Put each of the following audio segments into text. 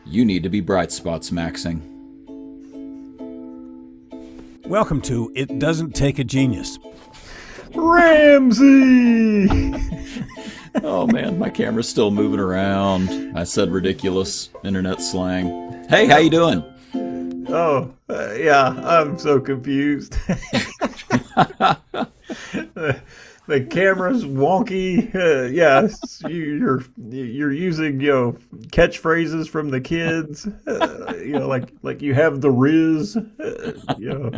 You need to be brightspotsmaxxing. Welcome to It Doesn't Take a Genius. Ramsey! Oh man, my camera's still moving around. I said ridiculous internet slang. Hey, how you doing? Yeah, I'm so confused. The camera's wonky. You're using catchphrases from the kids. Like you have the Riz.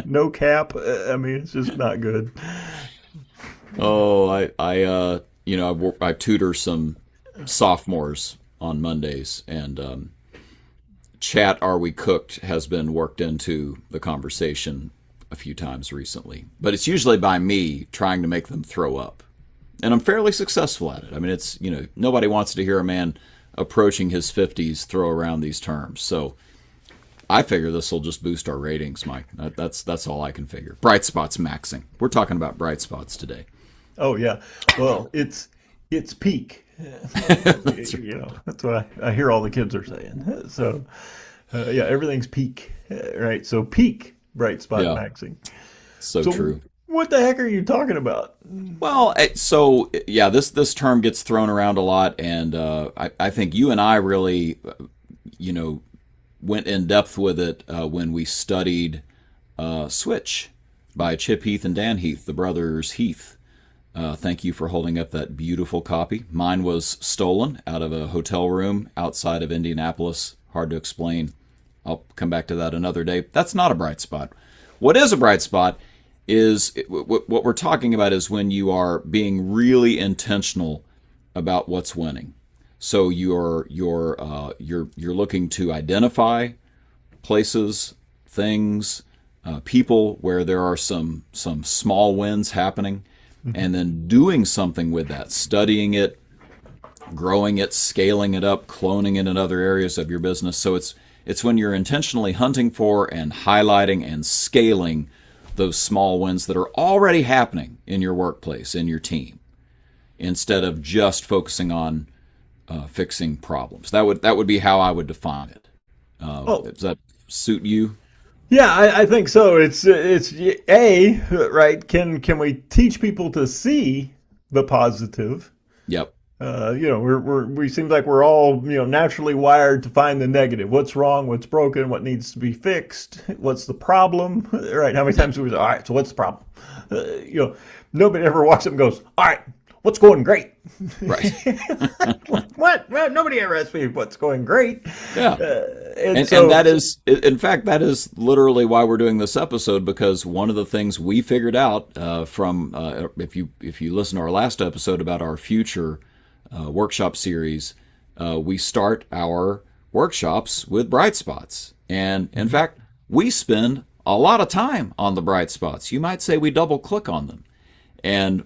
No cap. I mean, it's just not good. Oh, I tutor some sophomores on Mondays, and chat "Are we cooked" has been worked into the conversation a few times recently, but it's usually by me trying to make them throw up, and I'm fairly successful at it. I mean, it's nobody wants to hear a man approaching his 50s throw around these terms, so I figure this will just boost our ratings, Mike. That's all I can figure. Bright spots maxing. We're talking about bright spots today. Oh yeah, well it's peak. That's right. That's what I hear all the kids are saying. So everything's peak, right? So peak bright spot Yeah. maxing. So true. What the heck are you talking about? Well, this term gets thrown around a lot, and I think you and I really, went in depth with it when we studied Switch by Chip Heath and Dan Heath, the brothers Heath. Thank you for holding up that beautiful copy. Mine was stolen out of a hotel room outside of Indianapolis. Hard to explain. I'll come back to that another day. That's not a bright spot. What is a bright spot is what we're talking about is when you are being really intentional about what's winning. So you're looking to identify places, things, people where there are some small wins happening, and then doing something with that, studying it, growing it, scaling it up, cloning it in other areas of your business. So it's when you're intentionally hunting for and highlighting and scaling those small wins that are already happening in your workplace, in your team, instead of just focusing on fixing problems. That would be how I would define it. Does that suit you? Yeah, I think so. It's right. Can we teach people to see the positive? Yep. We seem like we're all naturally wired to find the negative. What's wrong? What's broken? What needs to be fixed? What's the problem? Right? How many times do we say, all right, so what's the problem? Nobody ever walks up and goes, all right, what's going great? Right. What? Well, nobody ever asks me what's going great. Yeah. And that is, in fact, that is literally why we're doing this episode, because one of the things we figured out if you listen to our last episode about our future workshop series, we start our workshops with bright spots. And in fact, we spend a lot of time on the bright spots. You might say we double click on them. And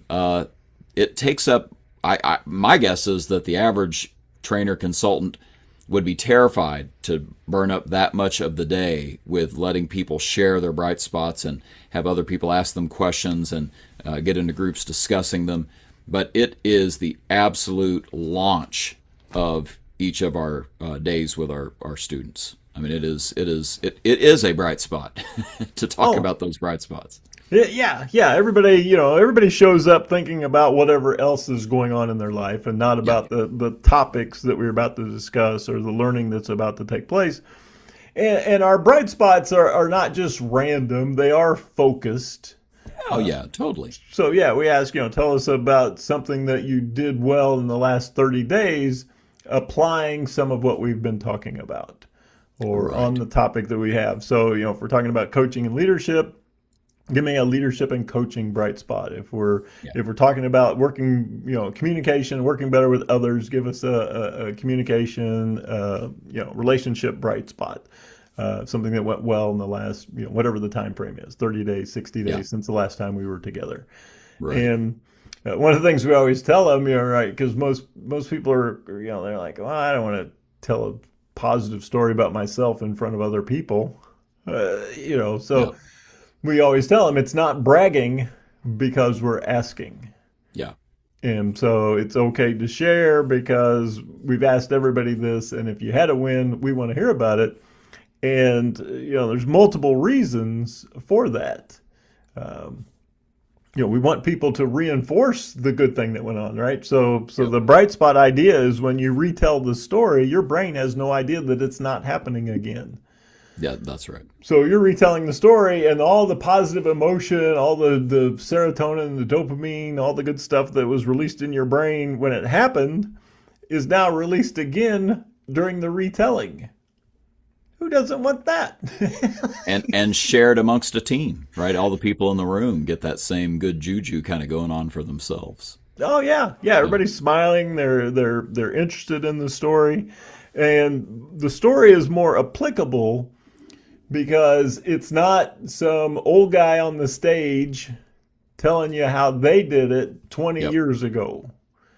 it takes up, my guess is that the average trainer consultant would be terrified to burn up that much of the day with letting people share their bright spots and have other people ask them questions and get into groups discussing them. But it is the absolute launch of each of our days with our students. I mean, it is a bright spot to talk about those bright spots. Yeah. Everybody shows up thinking about whatever else is going on in their life and not about the topics that we're about to discuss or the learning that's about to take place. And our bright spots are not just random; they are focused. Oh yeah, totally. So we ask, tell us about something that you did well in the last 30 days, applying some of what we've been talking about, or on the topic that we have. So if we're talking about coaching and leadership, give me a leadership and coaching bright spot. If we're talking about working, communication, working better with others, give us a communication, relationship bright spot. Something that went well in the last, whatever the time frame is, 30 days, 60 days since the last time we were together. Right. And one of the things we always tell them, right, because most people are, they're like, well, I don't want to tell a positive story about myself in front of other people, we always tell them it's not bragging because we're asking. Yeah. And so it's okay to share because we've asked everybody this, and if you had a win, we want to hear about it. And there's multiple reasons for that. Um, we want people to reinforce the good thing that went on, right? So Yep. the bright spot idea is when you retell the story, your brain has no idea that it's not happening again. Yeah, that's right. So you're retelling the story, and all the positive emotion, all the serotonin, the dopamine, all the good stuff that was released in your brain when it happened is now released again during the retelling. Who doesn't want that? And shared amongst a team, right? All the people in the room get that same good juju kind of going on for themselves. Oh yeah, yeah. Everybody's smiling. They're interested in the story, and the story is more applicable because it's not some old guy on the stage telling you how they did it 20 Yep. years ago.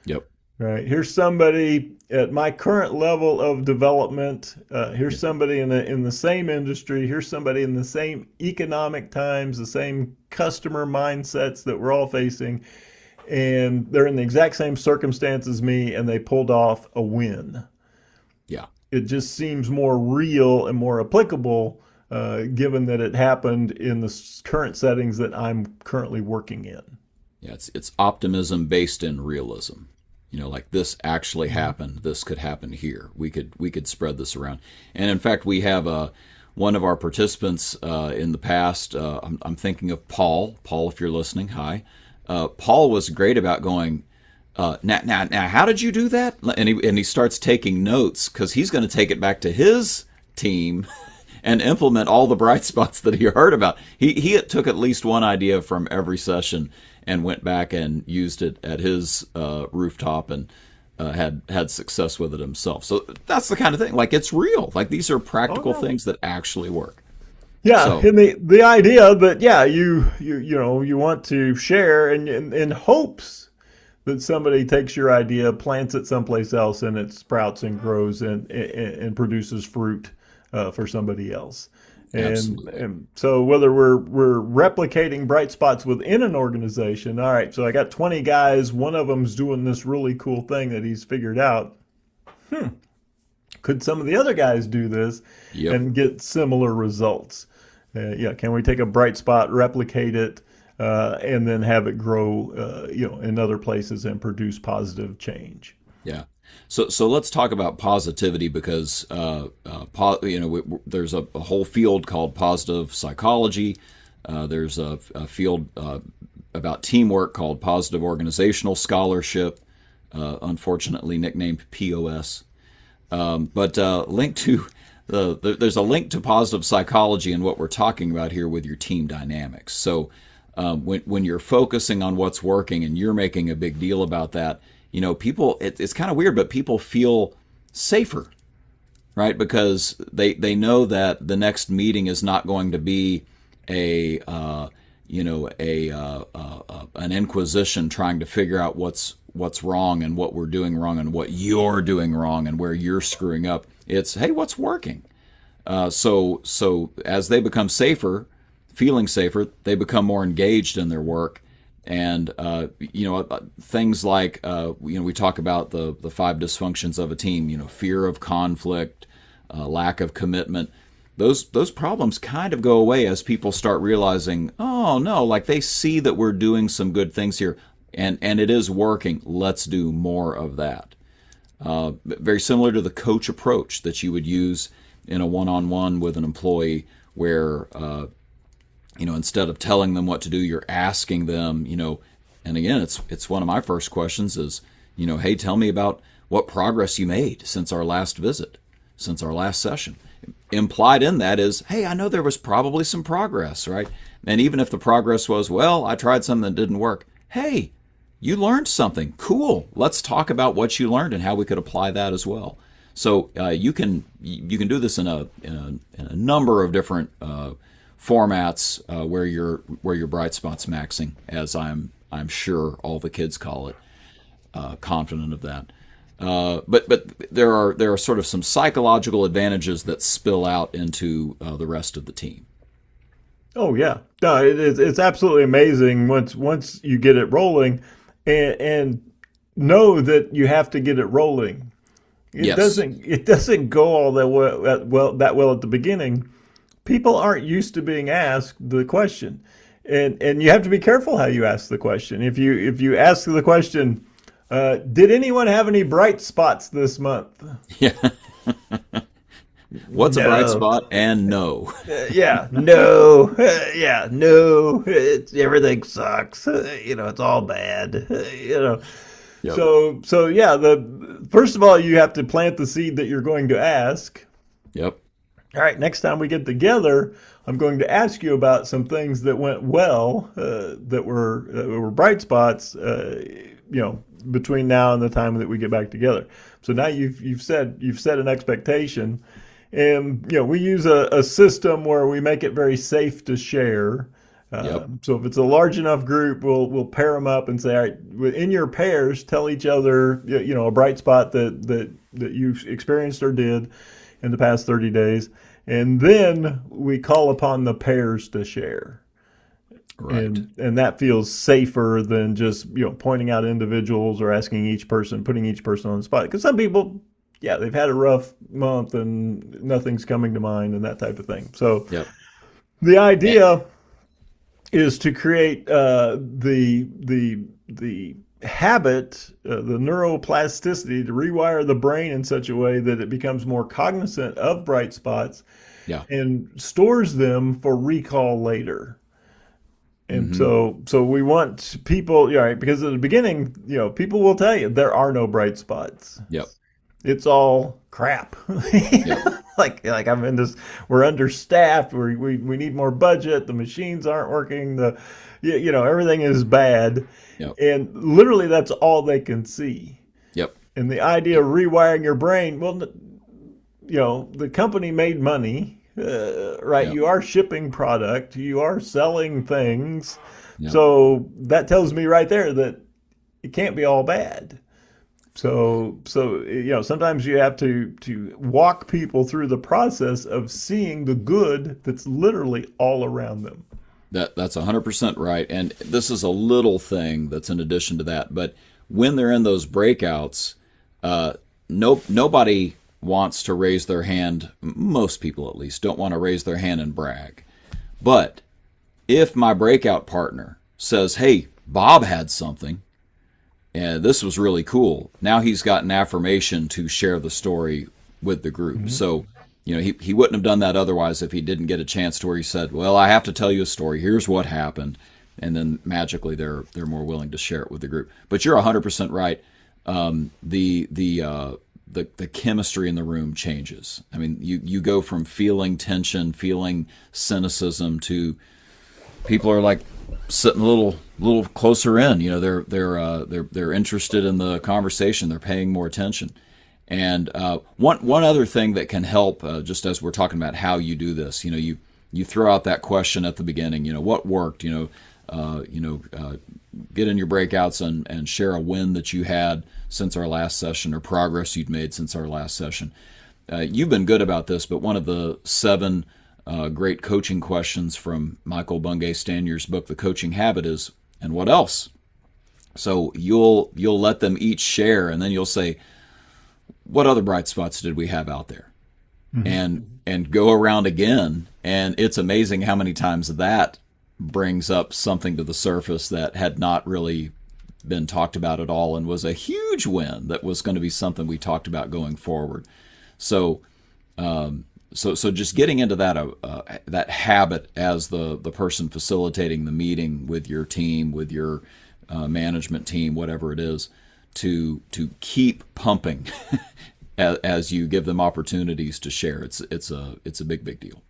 Yep. Right. Here's somebody at my current level of development. Here's somebody in the same industry. Here's somebody in the same economic times, the same customer mindsets that we're all facing. And they're in the exact same circumstance as me, and they pulled off a win. Yeah. It just seems more real and more applicable, given that it happened in the current settings that I'm currently working in. Yeah. It's optimism based in realism. Like this actually happened. This could happen here. We could spread this around. And in fact, we have one of our participants in the past. I'm thinking of Paul. Paul, if you're listening, hi. Paul was great about going. Now, how did you do that? And he starts taking notes because he's going to take it back to his team and implement all the bright spots that he heard about. He took at least one idea from every session and went back and used it at his rooftop and had success with it himself. So that's the kind of thing. Like, it's real. Like, these are practical things that actually work. Yeah, So, and the idea that you want to share in hopes that somebody takes your idea, plants it someplace else, and it sprouts and grows and produces fruit for somebody else. absolutely. And so whether we're replicating bright spots within an organization, all right, so I got 20 guys, one of them's doing this really cool thing that he's figured out. Could some of the other guys do this Yep. and get similar results? Can we take a bright spot, replicate it, and then have it grow, in other places and produce positive change? Yeah. So let's talk about positivity because there's a whole field called positive psychology. There's a field about teamwork called positive organizational scholarship, unfortunately nicknamed POS. But there's a link to positive psychology and what we're talking about here with your team dynamics. So when you're focusing on what's working and you're making a big deal about that, people, it's kind of weird, but people feel safer, right? Because they know that the next meeting is not going to be an inquisition trying to figure out what's wrong and what we're doing wrong and what you're doing wrong and where you're screwing up. It's, hey, what's working? So as they become safer, feeling safer, they become more engaged in their work. And, things like, we talk about the 5 dysfunctions of a team, fear of conflict, lack of commitment. Those problems kind of go away as people start realizing, oh, no, like they see that we're doing some good things here and it is working. Let's do more of that. Very similar to the coach approach that you would use in a one-on-one with an employee where, instead of telling them what to do, you're asking them, and again, it's one of my first questions is, hey, tell me about what progress you made since our last visit, since our last session. Implied in that is, hey, I know there was probably some progress, right? And even if the progress was, well, I tried something that didn't work. Hey, you learned something. Cool. Let's talk about what you learned and how we could apply that as well. So you can do this in a number of different formats where you're bright spots maxing, as I'm sure all the kids call it. Confident of that. But there are sort of some psychological advantages that spill out into the rest of the team. Oh yeah, no, it's absolutely amazing once you get it rolling, and know that you have to get it rolling. Yes. It doesn't go all that well at the beginning. People aren't used to being asked the question. And you have to be careful how you ask the question. If you ask the question, did anyone have any bright spots this month? Yeah. What's a bright No. spot? And no. Yeah, no, yeah, no. Everything sucks. It's all bad. Yep. So yeah. The first of all, you have to plant the seed that you're going to ask. Yep. All right, next time we get together, I'm going to ask you about some things that went well, that were bright spots, between now and the time that we get back together. So now you've set an expectation, and we use a system where we make it very safe to share. Yep. So if it's a large enough group, we'll pair them up and say, all right, in your pairs, tell each other, a bright spot that you experienced or did in the past 30 days. And then we call upon the pairs to share. Right. And that feels safer than just, pointing out individuals or asking putting each person on the spot. Because some people, they've had a rough month and nothing's coming to mind and that type of thing. So Yep. the idea is to create the habit, the neuroplasticity to rewire the brain in such a way that it becomes more cognizant of bright spots, Yeah. and stores them for recall later. And so we want people, right? Because at the beginning, people will tell you there are no bright spots. Yep. It's all crap. Yep. like I'm in this. We're understaffed. We need more budget. The machines aren't working. Everything is bad. Yep. And literally, that's all they can see. Yep. And the idea of rewiring your brain, well, the company made money, right? Yep. You are shipping product. You are selling things. Yep. So that tells me right there that it can't be all bad. So sometimes you have to walk people through the process of seeing the good that's literally all around them. That's 100% right. And this is a little thing that's in addition to that. But when they're in those breakouts, nobody wants to raise their hand. Most people, at least, don't want to raise their hand and brag. But if my breakout partner says, hey, Bob had something, and this was really cool, now he's got an affirmation to share the story with the group. Mm-hmm. So, he wouldn't have done that otherwise if he didn't get a chance to where he said, well, I have to tell you a story. Here's what happened. And then magically they're more willing to share it with the group. But you're 100% right. The chemistry in the room changes. I mean, you go from feeling tension, feeling cynicism, to people are like sitting a little closer in. They're interested in the conversation. They're paying more attention. And one other thing that can help, just as we're talking about how you do this, you throw out that question at the beginning. What worked? Get in your breakouts and share a win that you had since our last session, or progress you'd made since our last session. You've been good about this, but one of the 7 great coaching questions from Michael Bungay Stanier's book, The Coaching Habit, is, and what else? So you'll let them each share, and then you'll say, what other bright spots did we have out there? Mm-hmm. And go around again, and it's amazing how many times that brings up something to the surface that had not really been talked about at all, and was a huge win that was going to be something we talked about going forward. So just getting into that habit as the person facilitating the meeting with your team, with your management team, whatever it is, to keep pumping as you give them opportunities to share. It's a big deal.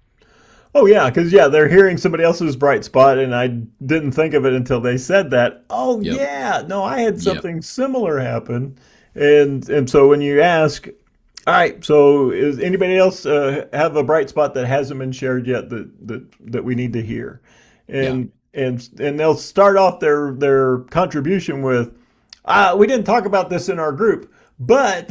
Oh yeah, because they're hearing somebody else's bright spot, and I didn't think of it until they said that. Oh Yep. yeah, no, I had something similar happen, and so when you ask, all right, so is anybody else have a bright spot that hasn't been shared yet that we need to hear, and they'll start off their contribution with, we didn't talk about this in our group, but.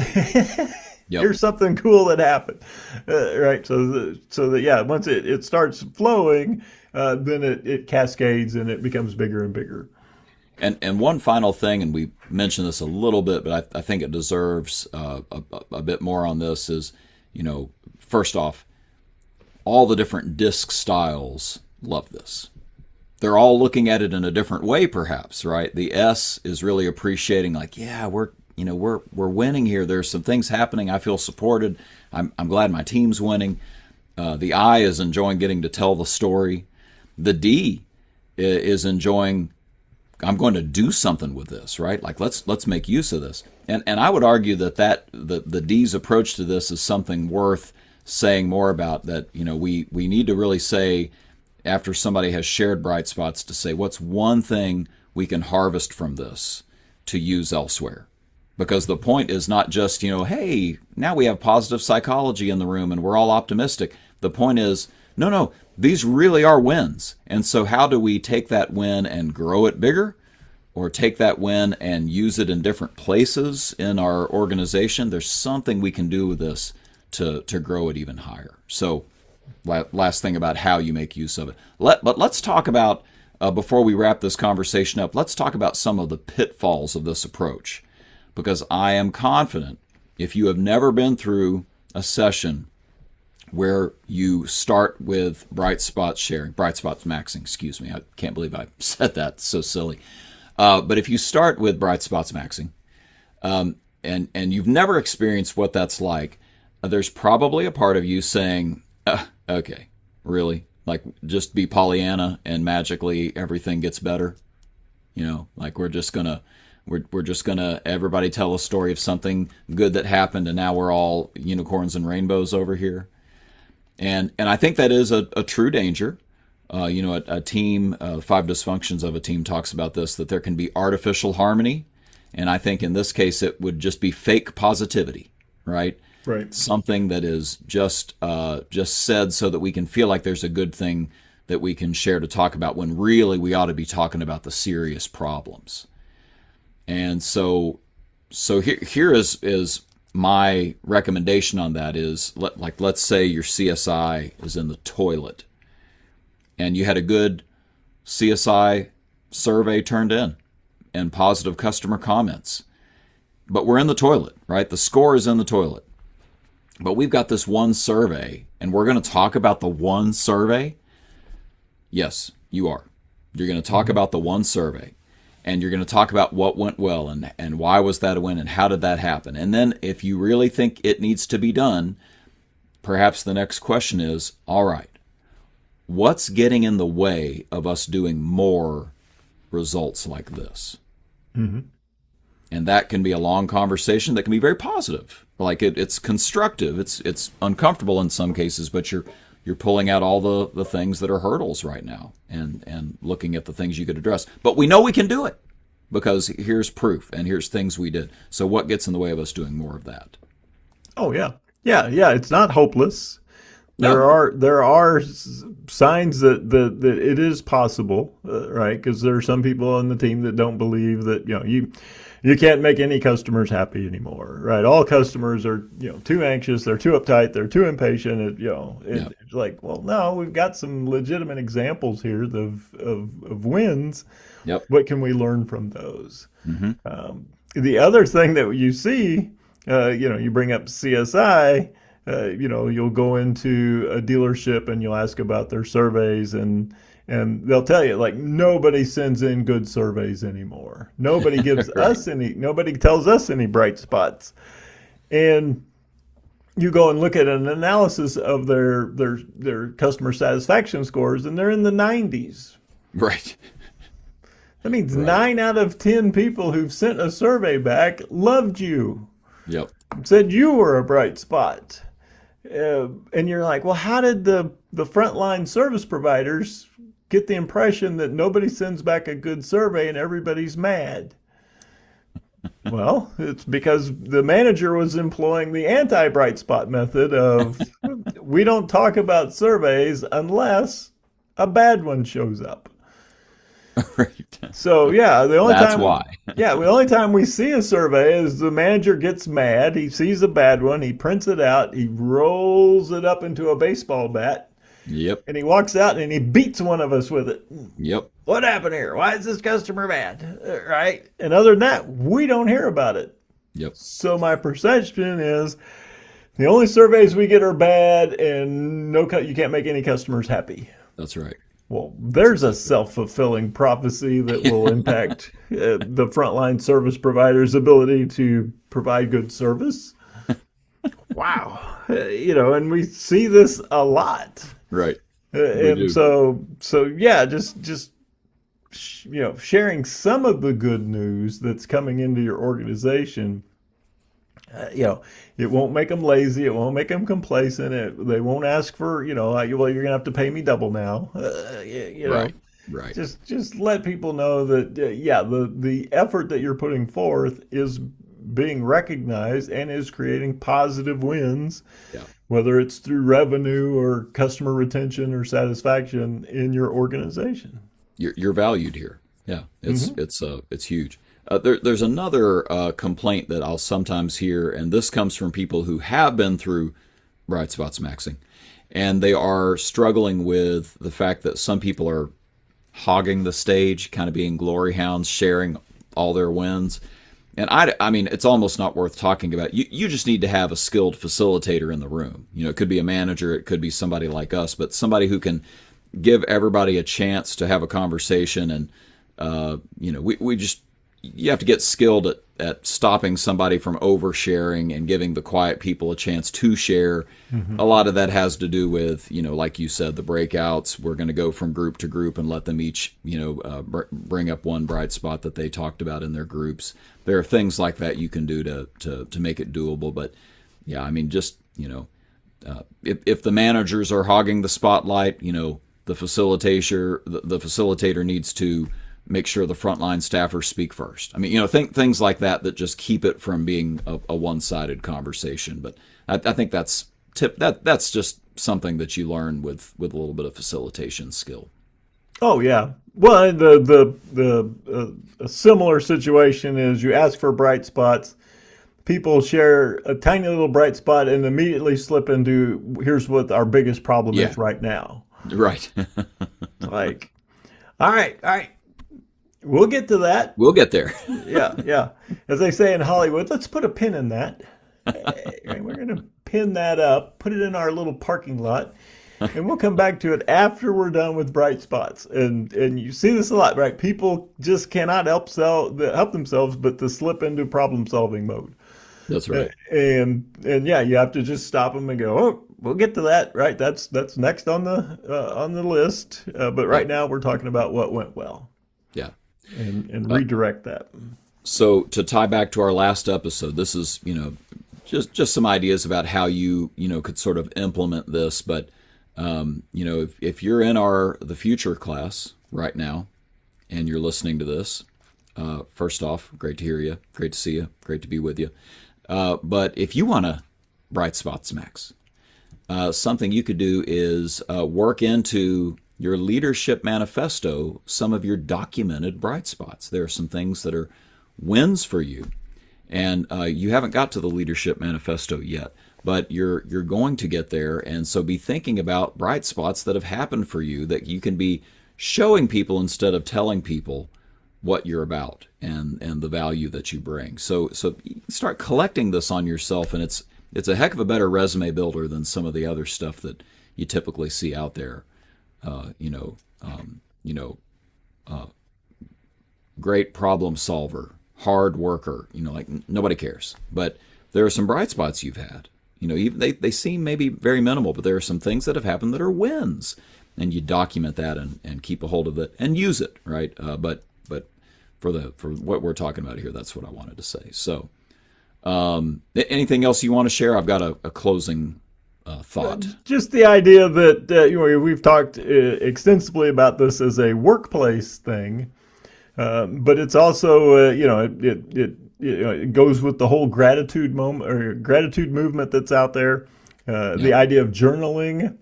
Yep. Here's something cool that happened, right? So that once it starts flowing, then it cascades and it becomes bigger and bigger. And one final thing, and we mentioned this a little bit, but I think it deserves a bit more on this is, first off, all the different disc styles love this. They're all looking at it in a different way, perhaps, right? The S is really appreciating, like, yeah, we're winning here. There's some things happening. I feel supported. I'm glad my team's winning. The I is enjoying getting to tell the story. The D is enjoying, I'm going to do something with this, right? Like let's make use of this. And I would argue that the D's approach to this is something worth saying more about. That we need to really say, after somebody has shared bright spots, to say what's one thing we can harvest from this to use elsewhere. Because the point is not just, hey, now we have positive psychology in the room and we're all optimistic. The point is, no, these really are wins. And so how do we take that win and grow it bigger? Or take that win and use it in different places in our organization? There's something we can do with this to grow it even higher. So last thing about how you make use of it. But let's talk about, before we wrap this conversation up, let's talk about some of the pitfalls of this approach. Because I am confident, if you have never been through a session where you start with brightspotsmaxxing, excuse me, I can't believe I said that, it's so silly. But if you start with brightspotsmaxxing, and you've never experienced what that's like, there's probably a part of you saying, okay, really? Like, just be Pollyanna and magically everything gets better? Like we're just gonna everybody tell a story of something good that happened and now we're all unicorns and rainbows over here. And I think that is a true danger. A team, 5 dysfunctions of a team talks about this, that there can be artificial harmony. And I think in this case, it would just be fake positivity, right? Right. Something that is just said so that we can feel like there's a good thing that we can share to talk about, when really we ought to be talking about the serious problems. And so here is my recommendation on that is, let's say your CSI is in the toilet and you had a good CSI survey turned in and positive customer comments, but we're in the toilet, right? The score is in the toilet, but we've got this one survey and we're going to talk about the one survey. Yes, you are. You're going to talk about the one survey. And you're going to talk about what went well and why was that a win and how did that happen. And then if you really think it needs to be done, perhaps the next question is, all right, what's getting in the way of us doing more results like this? Mm-hmm. And that can be a long conversation that can be very positive. Like it's constructive. It's uncomfortable in some cases, but you're pulling out all the things that are hurdles right now and looking at the things you could address. But we know we can do it because here's proof and here's things we did. So what gets in the way of us doing more of that? Oh, yeah. Yeah. It's not hopeless. No. There are signs that it is possible, right? Because there are some people on the team that don't believe that, you can't make any customers happy anymore, right? All customers are, too anxious, they're too uptight, they're too impatient. It's like, well, no, we've got some legitimate examples here of wins. Yep. What can we learn from those? Mm-hmm. The other thing that you see, you bring up CSI. You'll go into a dealership and you'll ask about their surveys and they'll tell you, like, nobody sends in good surveys anymore. Nobody gives right. nobody tells us any bright spots. And you go and look at an analysis of their customer satisfaction scores and they're in the 90s. Right. That means 9 out of 10 people who've sent a survey back loved you. Yep. Said you were a bright spot. And you're like, well, how did the frontline service providers get the impression that nobody sends back a good survey and everybody's mad? Well, it's because the manager was employing the anti-bright spot method of we don't talk about surveys unless a bad one shows up. Right. So yeah, the only time we see a survey is the manager gets mad. He sees a bad one. He prints it out. He rolls it up into a baseball bat, Yep. And he walks out and he beats one of us with it. Yep. What happened here? Why is this customer mad? Right? And other than that, we don't hear about it. Yep. So my perception is the only surveys we get are bad, and you can't make any customers happy. That's right. Well, there's a self-fulfilling prophecy that will impact the frontline service provider's ability to provide good service. Wow. And we see this a lot. Right. And do. so yeah, just sharing some of the good news that's coming into your organization. It won't make them lazy. It won't make them complacent. They won't ask for, well, you're going to have to pay me double now. Right. Right. Just let people know that, the effort that you're putting forth is being recognized and is creating positive wins, whether it's through revenue or customer retention or satisfaction in your organization. You're valued here. Yeah, it's huge. There's another complaint that I'll sometimes hear, and this comes from people who have been through bright spots maxing, and they are struggling with the fact that some people are hogging the stage, kind of being glory hounds, sharing all their wins. And I mean, it's almost not worth talking about. You just need to have a skilled facilitator in the room. It could be a manager, it could be somebody like us, but somebody who can give everybody a chance to have a conversation. And you have to get skilled at stopping somebody from oversharing and giving the quiet people a chance to share. Mm-hmm. A lot of that has to do with, like you said, the breakouts. We're going to go from group to group and let them each, bring up one bright spot that they talked about in their groups. There are things like that you can do to make it doable. But yeah, I mean, just, if the managers are hogging the spotlight, the facilitator needs to make sure the frontline staffers speak first. I mean, things like that just keep it from being a one-sided conversation. But I think that's just something that you learn with a little bit of facilitation skill. Oh yeah. Well, a similar situation is you ask for bright spots. People share a tiny little bright spot and immediately slip into here's what our biggest problem is right now. Right. Like, all right. We'll get to that. We'll get there. Yeah. As they say in Hollywood, let's put a pin in that. We're going to pin that up, put it in our little parking lot, and we'll come back to it after we're done with bright spots. And you see this a lot, right? People just cannot help themselves but to slip into problem-solving mode. That's right. And yeah, you have to just stop them and go, oh, we'll get to that, right? That's next on the list. But right now we're talking about what went well. Yeah. And redirect that. So to tie back to our last episode, this is, just some ideas about how you could sort of implement this. But, if you're in the future class right now and you're listening to this, first off, great to hear you. Great to see you. Great to be with you. But if you want to bright spots max, something you could do is work into your leadership manifesto some of your documented bright spots. There are some things that are wins for you, and you haven't got to the leadership manifesto yet, but you're going to get there. And so be thinking about bright spots that have happened for you that you can be showing people instead of telling people what you're about and the value that you bring. So start collecting this on yourself, and it's a heck of a better resume builder than some of the other stuff that you typically see out there. Great problem solver, hard worker, like nobody cares. But there are some bright spots you've had. Even they seem maybe very minimal, but there are some things that have happened that are wins, and you document that and keep a hold of it and use it, right? But for what we're talking about here, that's what I wanted to say. So, anything else you want to share? I've got a closing thought. Just the idea that we've talked extensively about this as a workplace thing, but it's also it goes with the whole gratitude movement that's out there. The idea of journaling.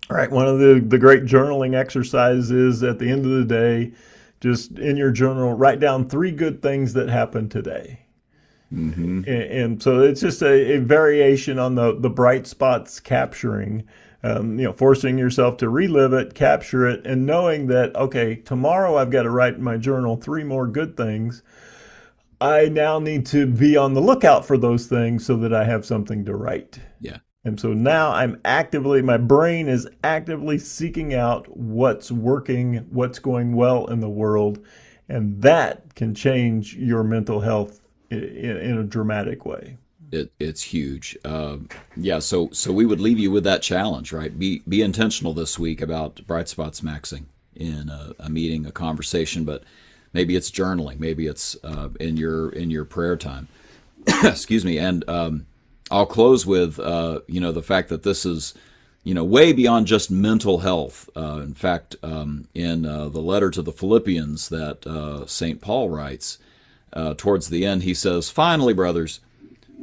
All right, one of the great journaling exercises at the end of the day, just in your journal, write down 3 good things that happened today. And so it's just a variation on the bright spots capturing, forcing yourself to relive it, capture it, and knowing that, okay, tomorrow I've got to write in my journal 3 more good things. I now need to be on the lookout for those things so that I have something to write. Yeah. And so now my brain is actively seeking out what's working, what's going well in the world. And that can change your mental health in a dramatic way. It's huge. So we would leave you with that challenge, right? Be intentional this week about bright spots maxing in a meeting, a conversation, but maybe it's journaling, maybe it's in your prayer time. Excuse me. And I'll close with the fact that this is way beyond just mental health. In fact, in the letter to the Philippians that St. Paul writes, towards the end, he says, "Finally, brothers,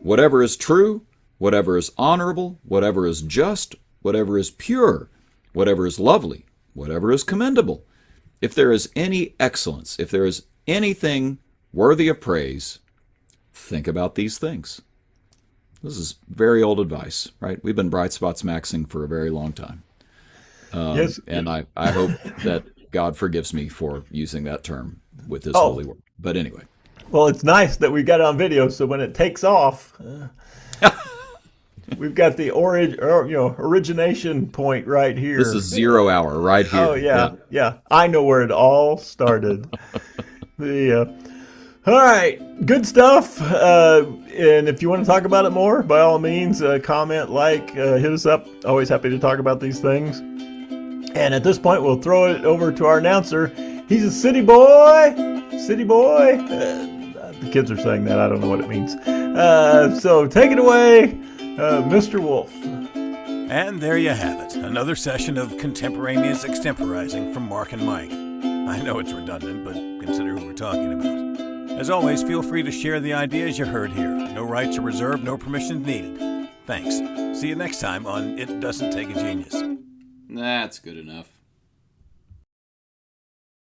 whatever is true, whatever is honorable, whatever is just, whatever is pure, whatever is lovely, whatever is commendable, if there is any excellence, if there is anything worthy of praise, think about these things." This is very old advice, right? We've been bright spots maxing for a very long time. Yes. And I hope that God forgives me for using that term with his holy word. But anyway. Well, it's nice that we got it on video, so when it takes off, we've got the origination point right here. This is 0 hour right here. Oh, yeah. I know where it all started. All right, good stuff. And if you want to talk about it more, by all means, comment, hit us up. Always happy to talk about these things. And at this point, we'll throw it over to our announcer. He's a city boy. City boy. The kids are saying that. I don't know what it means. So take it away, Mr. Wolf. And there you have it. Another session of contemporaneous extemporizing from Mark and Mike. I know it's redundant, but consider who we're talking about. As always, feel free to share the ideas you heard here. No rights are reserved, no permissions needed. Thanks. See you next time on It Doesn't Take a Genius. That's good enough.